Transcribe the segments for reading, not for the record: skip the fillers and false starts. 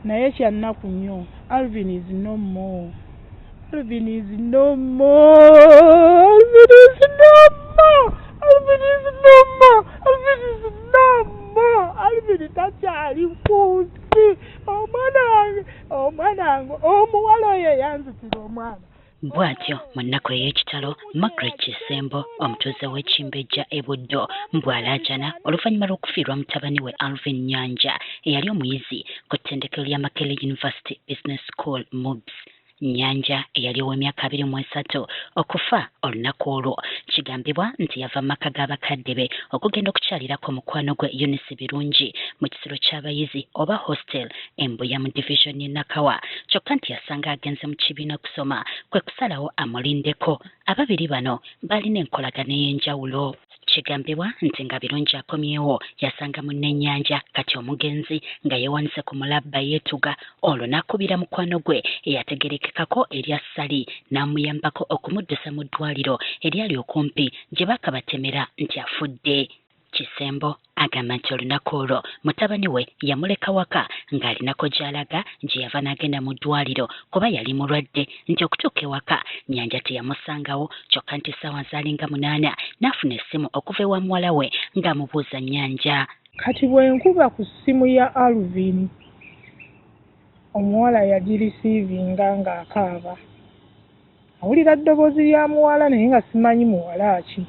naye kyannaku nnyo. Alvin is no more. Alvin is no more. Alvin is no more. Alvin is no more. Alvin is no more. Alvin takyali kunsi. Omwana wange omuwala oyo yanzitira omwana. Bwatyo mu nnaku ey'ekitalo Margaret Kisembo omutuuze w'Ekimbejja e Buddo mbw'alaajana oluvannyuma lw'okufiirwa mutabani we Alvin Nyanja eyali omuyizi ku ttendekero lya Makerere University Business School MUBS. Nyanja eyali ow'emyaka 23 okufa olunaku olwo kigambibwa nti yava mu maka g'abakadde be okugenda okukyalirako mukwano gwe Eunice Birungi mu kisiro ky'abayizi oba hostel Embuya mu division y'e Nakawa kyokka nti yasanga agenze mu kibiina kusoma kwe kusalawo amulindeko. Ababiri bano balina enkolagana ey'enjawulo. Kigambibwa nti nga Birungi akomyewo yasanga munne Nyanja kati omugenzi nga yeewanise ku mulabba yeetuga olwo n'akubira mukwano gwe eyategerekekako erya Sali n'amuyambako okumuddusa mu ddwaliro eryali okumpi gye baakabatemera nti afudde. Kisembo agamba nti olunaku olwo mutabani we yamuleka waka ng'alinako gy'alaga gye yava n'agenda mu ddwaliro kuba yali mulwadde nti okutuuka ewaka Nyanja teyamusangawo kyokka nti ssaawa zaalinga 8 n'afuna essimu okuva ewa muwala we ng'amubuuza Nyanja. Kati bwe nkuba ku ssimu ya Alvin omuwala yagirisiivinga ng'akaaba. Awulira ddoboozi lya muwala naye nga simanyi muwala ki.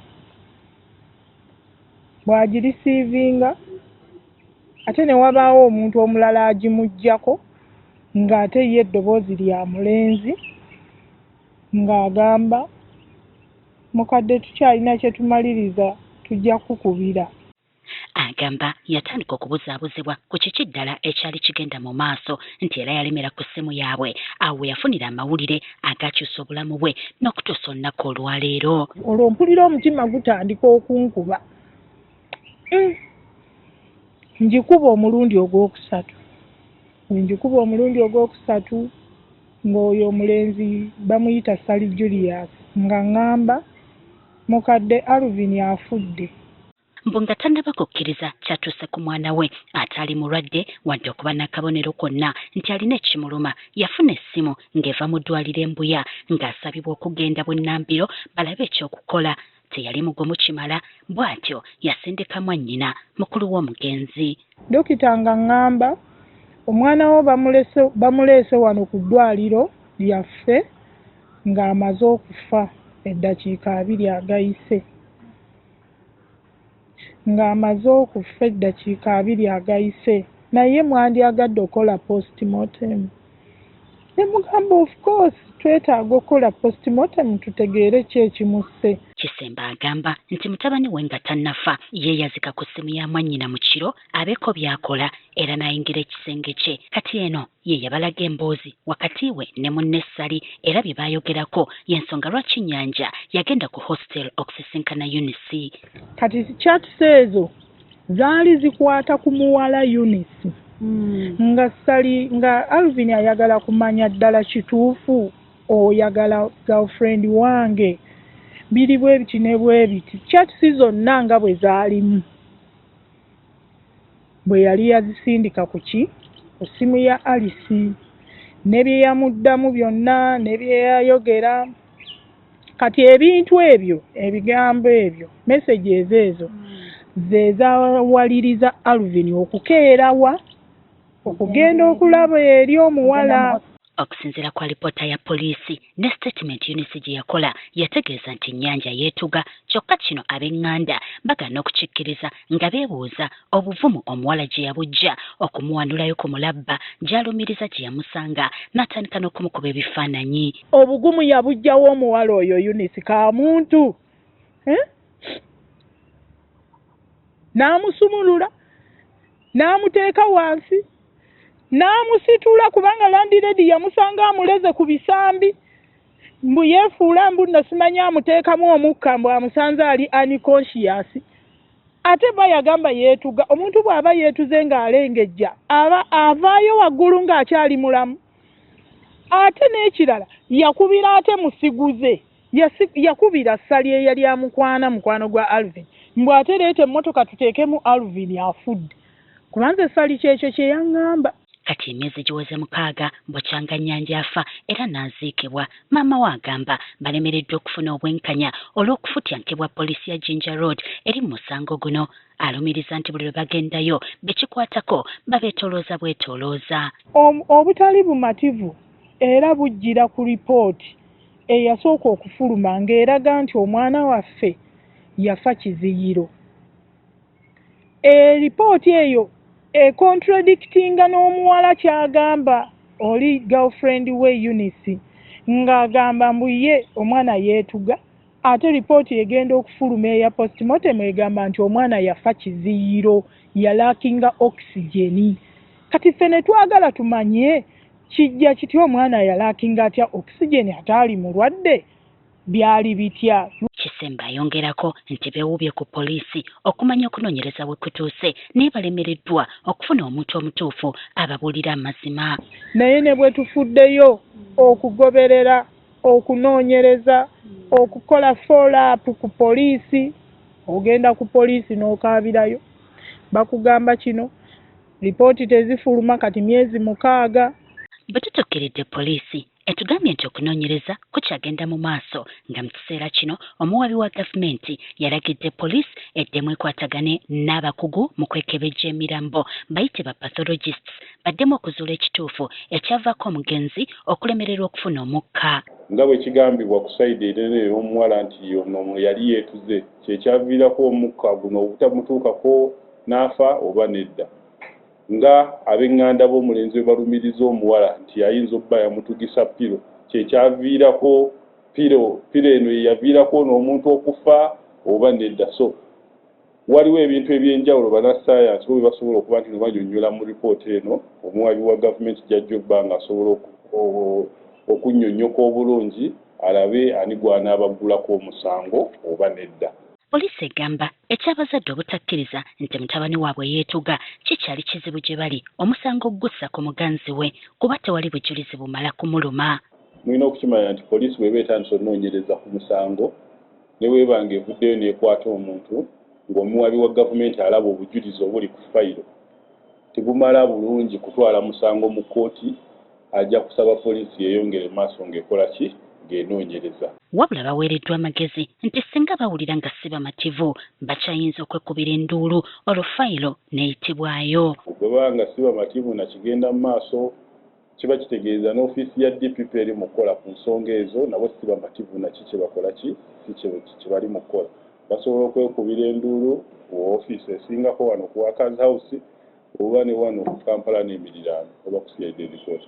Bw'agirisiivinga ate ne wabaawo omuntu omulala agimuggyako ng'ate ye eddoboozi lya mulenzi ng'agamba mukadde tukyalina kye tumaliriza tujja kukubira. Agamba yatandika okubuzaabuzibwa ku kiki ddala ekyali kigenda mu maaso nti era yalemera ku ssimu yaabwe awo yafunira amawulire agakyusa obulamu bwe n'okutuusa olunaku olwaleero. Olwo mpulira omutima gutandika okunkuba. Njikuba omulundi ogwokusatu. Njikuba omulundi ogwokusatu ng'oyo omulenzi bamuyita Sali Julius nga ngamba mukadde Alvin afudde. Mbu nga tannaba kukkiriza kyatuuse ku mwana we ataali mulwadde wadde okuba n'akabonero konna nti alina ekimuluma yafuna essimu ng'eva mu ddwaliro Embuya ng'asabibwa okugenda bunnambiro balabe ekyokukola. Teyali mugumu kimala bw'atyo yasindika mwannyina mukulu w'omugenzi. Dokita nga ngamba omwana wo bamuleese wano ku ddwaliro lyaffe ng'amaze okufa eddakiika 2 agayise. Ng'amaze okufa eddakiika 2 agayise naye mwandyagadde okola postmortem. Ne mugamba of course twetaaga okukola postmortem tutegeere ki ekimusse. Kisembo agamba nti mutabani we nga tannafa yeeyazika ku ssimu ya mwannyina mu kiro abeeko by'akola era n'ayingira ekisenge kye. Kati eno ye yabalaga emboozi wakati we ne munne Sali era bye baayogerako y'ensonga lwaki Nyanja yagenda ku hostel okusisinkana Eunice. Kati chats ezo zaali zikwata ku muwala Eunice. Nga Sali nga Alvin ayagala kumanya ddala kituufu oyagala girlfriend wange. Biri bwe biti ne bwe biti. Chats zonna nga bwe zaalimu. Bwe yali yazisindika ku ssimu ya Alice. Ne bye yamuddamu byonna ne bye yayogera. Kati ebintu ebyo ebigambo ebyo messages ezo ze zaawaliriza Alvin okukeerawa okugenda okulaba eri omuwala. Okusinziira kwa alipoota ya poliisi ne statement Eunice gye yakola yategeeza nti Nyanja yeetuga kyokka kino ab'eŋŋanda bagaana okukikkiriza nga beebuuza obuvumu omuwala gye yabujja okumuwanulayo ku mulabba gy'alumiriza gye yamusanga n'atandika n'okumukuba ebifaananyi. Obugumu yabujjawo omuwala oyo Eunice ka muntu. N'amusumulula n'amuteeka wansi n'amusitula kubanga landiredi yamusanga amuleze ku bisambi mbu yeefuula mbu nno simanyi amuteekamu omukka mbu amusanze ali unconscious. Ate bayagamba yeetuga. Omuntu bw'aba yeetuze ng'alengejja avaayo waggulu ng'akyali mulamu. Ate n'ekirala yakubira ate musiguze yakubira Sali eyali mukwano gwa Alvin mbu ate leeta emmotoka tuteekemu Alvin afudde. Kubanze Sali kyekyo kye yaŋŋamba. kati emyezi giweze 6 Bokyanga Nnyanja afa era n'aziikibwa. Maama we agamba balemereddwa okufuna obwenkanya olw'okufutyankibwa poliisi ya Jinja Road eri mu musango guno. Alumiriza nti buli lwe bagendayo bekikwatako babeetolooza bwetolooza. Obutali bumativu era bujjira ku lipooti eyasooka okufuluma ng'eraga nti omwana waffe yafa kiziyiro. Lipooti eyo contradictinga n'omuwala kyagamba oli girlfriend we Eunice ng'agamba mbu ye omwana yeetuga, ate lipooti egenda okufuluma eya postmortem egamba nti omwana yafa kiziyiro, yalaakinga oxygen. Kati ffe ne twagala tumanye kijja kitya omwana yalaakinga atya oxygen ataali mulwadde, byali bitya? Kisemba ayongerako nti beewubye ku poliisi okumanya okunoonyereza bwe kutuuse naye balemereddwa okufuna omuntu omutuufu ababuulira amazima. Naye ne bwe tufuddeyo okugoberera, okunoonyereza, okukola follow-up ku poliisi, ogenda ku poliisi n'okaabirayo bakugamba kino, lipooti tezifuluma kati myezi 6. Bwe tutuukiridde poliisi etugambye nti okunoonyereza kukyagenda mu maaso nga mu kiseera kino omuwabi wa gavumenti yalagidde poliisi eddemu ekwatagane n'abakugu mu kwekebejja emirambo bayite ba pathologists baddemu okuzuula ekituufu ekyavaako omugenzi okulemererwa okufuna omukka. Nga bwe kigambibwa ku sayidi ennene ey'omuwala nti ono yali yeetuze, kyekyaviirako omukka guno obutamutuukako n'afa oba nedda. Nga ab'eŋŋanda b'omulenzi we balumiriza omuwala nti ayinza okuba yamutugisa piro, kyekyaviirako piro eno yeyaviirako n'omuntu okufa oba nedda. So waliwo ebintu ebyenjawulo bannassaayansi bo bye basobola okuba nti banyonnyola mu lipooti eno, omuwabi wa gavumenti jjajja okuba ng'asobola okunnyonnyoka obulungi alabe ani gw'anaabaggulako omusango oba nedda. Poliisi egamba ekyabazadde obutakkiriza nti mutabani waabwe yeetuga kikyali kizibu gye bali omusango gussa ku muganzi we kuba tewali bujulizi bumala kumuluma. Mulina okukimanya nti poliisi bw'eba etandise okunoonyereza ku musango ne bw'eba ng'evuddeyo n'ekwata omuntu ng'omuwabi wa gavumenti alaba obujulizi obuli ku fayiro, tebumala bulungi kutwala musango mu kkooti, ajja kusaba poliisi yeeyongere maaso ng'ekola ki? Ng'enoonyereza. Wabula baweereddwa amagezi nti singa bawulira nga si bamativu bakyayinza okwekubira enduulu olwo fayiro n'eyitibwayo. Bwe baba nga si bamativu na kigenda mu maaso kiba kitegeeza n'ofiisi ya DPP eri mu kukola ku nsonga ezo, nabo si bamativu naki kye bakola ki kye bali mu kukola. Basobola okwekubira enduulu ku ofiisi esingako wano ku Workers House oba ne wano ku Kampala n'emiriraano oba ku CID Report.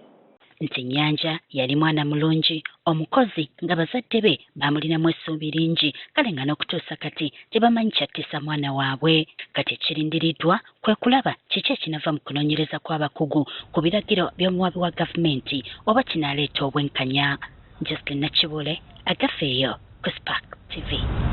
Nti Nnyanja yali mwana mulungi omukozi nga bazadde be bamulinamu essuubi lingi, kale nga n'okutuusa kati tebamanyi kyattisa mwana waabwe. Kati ekirindiriddwa kwe kulaba kiki ekinava mu kunoonyereza kw'abakugu ku biragiro by'omuwabi wa gavumenti oba kinaaleeta obwenkanya. Justin Nakibule, Agafeeyo ku Spark TV.